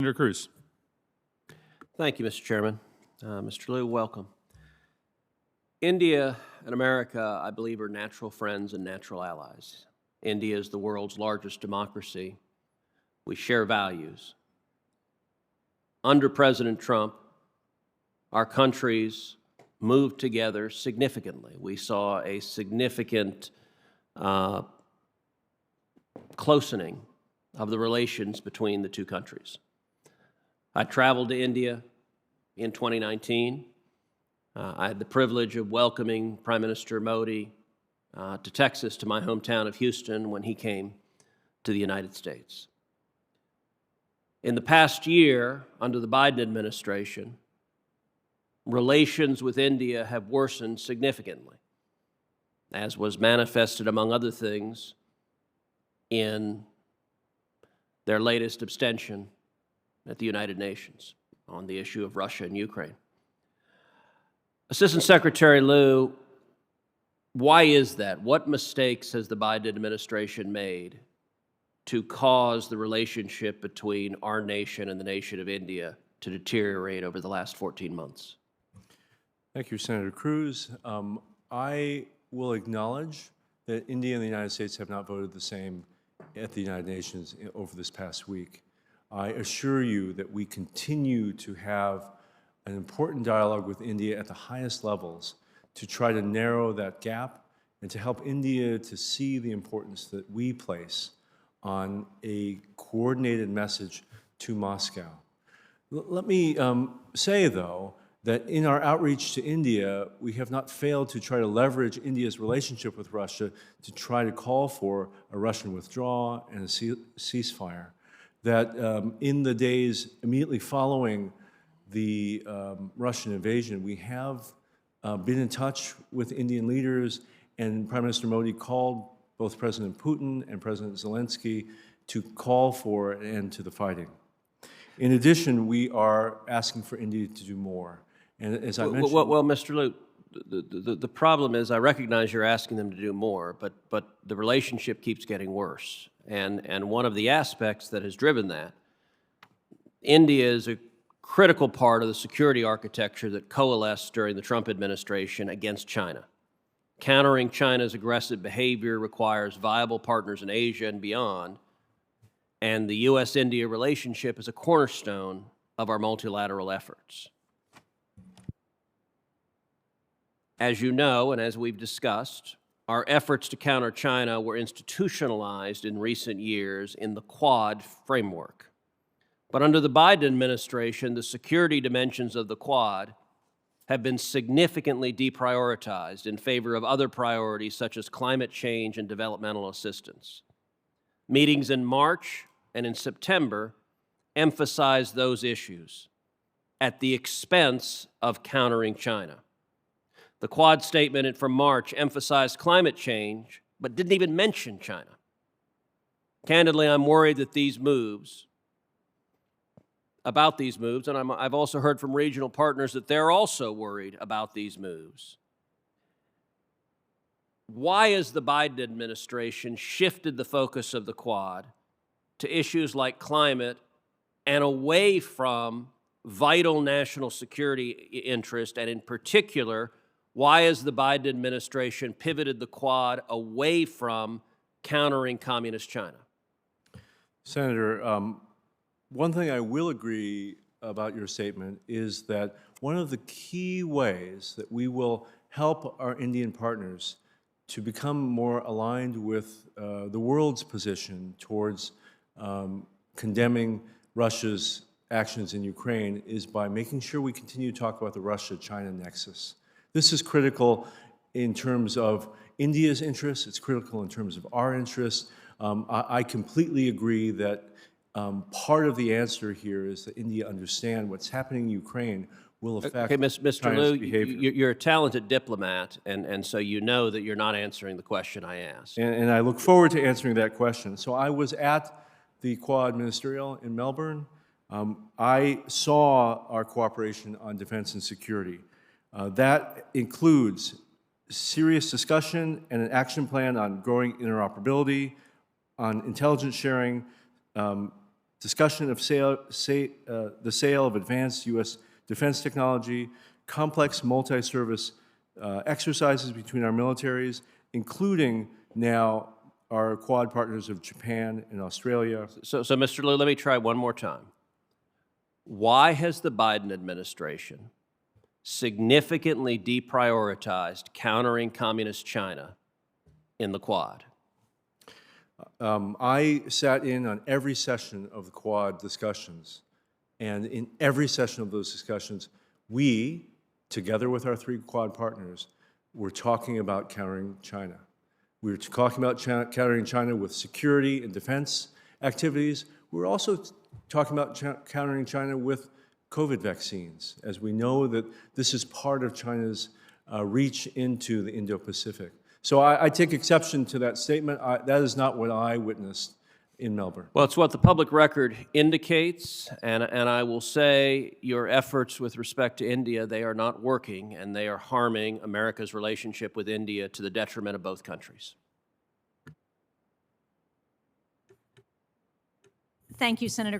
Senator Cruz. Thank you, Mr. Chairman. Mr. Liu, welcome. India and America, I believe, are natural friends and natural allies. India is the world's largest democracy. We share values. Under President Trump, our countries moved together significantly. We saw a significant closening of the relations between the two countries. I traveled to India in 2019. I had the privilege of welcoming Prime Minister Modi to Texas, to my hometown of Houston, when he came to the United States. In the past year, under the Biden administration, relations with India have worsened significantly, as was manifested, among other things, in their latest abstention at the United Nations on the issue of Russia and Ukraine. Assistant Secretary Liu, why is that? What mistakes has the Biden administration made to cause the relationship between our nation and the nation of India to deteriorate over the last 14 months? Thank you, Senator Cruz. I will acknowledge that India and the United States have not voted the same at the United Nations over this past week. I assure you that we continue to have an important dialogue with India at the highest levels to try to narrow that gap and to help India to see the importance that we place on a coordinated message to Moscow. Let me say, though, that in our outreach to India, we have not failed to try to leverage India's relationship with Russia to try to call for a Russian withdrawal and a ceasefire. That in the days immediately following the Russian invasion, we have been in touch with Indian leaders, and Prime Minister Modi called both President Putin and President Zelensky to call for an end to the fighting. In addition, we are asking for India to do more. And as I mentioned— Well, Mr. Liu, the problem is, I recognize you're asking them to do more, but the relationship keeps getting worse. And one of the aspects that has driven that, India is a critical part of the security architecture that coalesced during the Trump administration against China. Countering China's aggressive behavior requires viable partners in Asia and beyond, and the U.S.-India relationship is a cornerstone of our multilateral efforts. As you know, and as we've discussed, our efforts to counter China were institutionalized in recent years in the Quad framework. But under the Biden administration, the security dimensions of the Quad have been significantly deprioritized in favor of other priorities such as climate change and developmental assistance. Meetings in March and in September emphasized those issues at the expense of countering China. The Quad statement from March emphasized climate change, but didn't even mention China. Candidly, I'm worried that about these moves, and I've also heard from regional partners that they're also worried about these moves. Why has the Biden administration shifted the focus of the Quad to issues like climate and away from vital national security interest, and in particular, why has the Biden administration pivoted the Quad away from countering communist China? Senator, one thing I will agree about your statement is that one of the key ways that we will help our Indian partners to become more aligned with the world's position towards condemning Russia's actions in Ukraine is by making sure we continue to talk about the Russia-China nexus. This is critical in terms of India's interests. It's critical in terms of our interests. I completely agree that part of the answer here is that India understand what's happening in Ukraine will affect Mr. China's Liu, behavior. you're a talented diplomat, and so you know that you're not answering the question I asked. And I look forward to answering that question. So I was at the Quad Ministerial in Melbourne. I saw our cooperation on defense and security. That includes serious discussion and an action plan on growing interoperability, on intelligence sharing, discussion of the sale of advanced U.S. defense technology, complex multi-service exercises between our militaries, including now our Quad partners of Japan and Australia. So Mr. Liu, let me try one more time. Why has the Biden administration significantly deprioritized countering communist China in the Quad? I sat in on every session of the Quad discussions, and in every session of those discussions, we, together with our 3 Quad partners, were talking about countering China. We were talking about countering China with security and defense activities. We were also talking about countering China with COVID vaccines, as we know that this is part of China's reach into the Indo-Pacific. So I take exception to that statement. That is not what I witnessed in Melbourne. Well, it's what the public record indicates, and I will say your efforts with respect to India, they are not working, and they are harming America's relationship with India to the detriment of both countries. Thank you, Senator